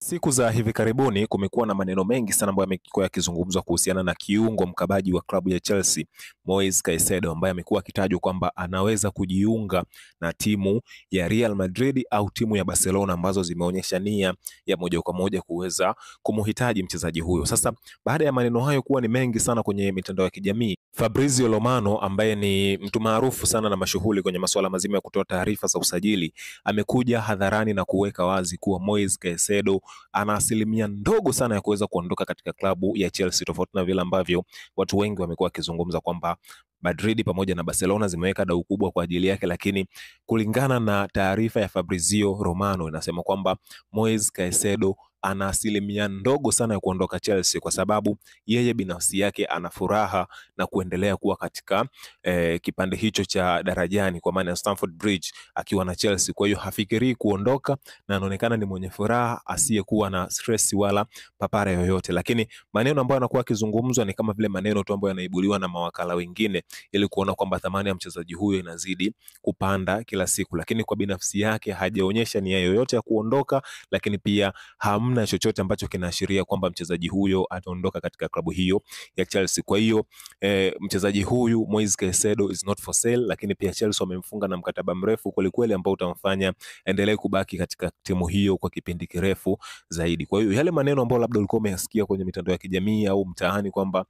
Siku za hivi karibuni kumekuwa na maneno mengi sana ambayo yamekuwa yakizungumzwa kuhusiana na kiungo mkabaji wa klabu ya Chelsea, Moise Caicedo, ambaye amekuwa akitajwa kwamba anaweza kujiunga na timu ya Real Madrid au timu ya Barcelona ambazo zimeonyesha nia ya moja kwa moja kuweza kumhitaji mchezaji huyo. Sasa baada ya maneno hayo kuwa ni mengi sana kwenye mitandao ya kijamii, Fabrizio Romano ambaye ni mtu maarufu sana na mashuhuri kwenye masuala mazima ya kutoa taarifa za usajili amekuja hadharani na kuweka wazi kuwa Moise Caicedo ana asilimia ndogo sana ya kuweza kuondoka katika klabu ya Chelsea, tofauti na vile ambavyo watu wengi wamekuwa wakizungumza kwamba Madrid pamoja na Barcelona zimeweka dau kubwa kwa ajili yake, lakini kulingana na taarifa ya Fabrizio Romano inasema kwamba Moise Caicedo ana asilimia ndogo sana ya kuondoka Chelsea kwa sababu yeye binafsi yake ana furaha na kuendelea kuwa katika kipande hicho cha darajani kwa maana ya Stamford Bridge akiwa na Chelsea. Kwa hiyo hafikiri kuondoka na anaonekana ni mwenye furaha asiyekuwa na stress wala papara yoyote, lakini maneno ambayo anakuwa akizungumzwa ni kama vile maneno tu ambayo yanaibuliwa na mawakala wengine ili kuona kwamba thamani ya mchezaji huyo inazidi kupanda kila siku, lakini kwa binafsi yake hajaonyesha nia yoyote ya kuondoka, lakini pia hamna chochote ambacho kinaashiria kwamba mchezaji huyo ataondoka katika klabu hiyo ya Chelsea. Kwa hiyo mchezaji huyu Moise Caicedo is not for sale, lakini pia Chelsea wamemfunga na mkataba mrefu kweli ambao utamfanya endelee kubaki katika timu hiyo kwa kipindi kirefu zaidi. Kwa hiyo yale maneno ambayo labda ulikuwa umeyasikia kwenye mitandao ya kijamii au mtaani kwamba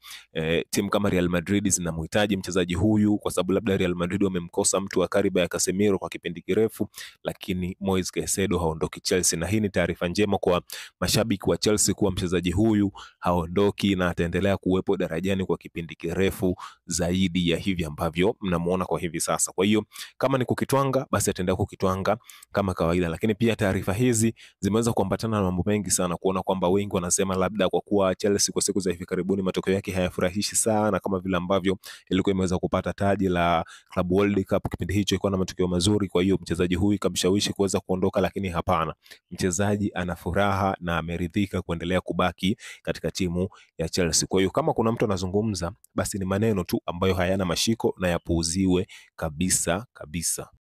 timu kama Real Madrid zinamhitaji mchezaji huyu kwa sababu labda Real Madrid wamemkosa mtu wa kariba ya Casemiro kwa kipindi kirefu, lakini Moise Caicedo haondoki Chelsea, na hii ni taarifa njema kwa mashabiki wa Chelsea kuwa mchezaji huyu haondoki na ataendelea kuwepo darajani kwa kipindi kirefu zaidi ya hivi ambavyo mnamuona kwa hivi sasa. Kwa hiyo kama ni kukitwanga basi ataendelea kukitwanga kama kawaida, lakini pia taarifa hizi zimeweza kuambatana na mambo mengi sana, kuona kwamba wengi wanasema labda kwa kuwa Chelsea kwa siku za hivi karibuni matokeo yake hayafurahishi sana kama vile ambavyo ilikuwa imeweza kupata taji la Club World Cup kipindi hicho ilikuwa na matokeo mazuri, kwa hiyo mchezaji huyu kamshawishi kuweza kuondoka, lakini hapana, mchezaji ana furaha na ameridhika kuendelea kubaki katika timu ya Chelsea. Kwa hiyo kama kuna mtu anazungumza basi ni maneno tu ambayo hayana mashiko na yapuuziwe kabisa.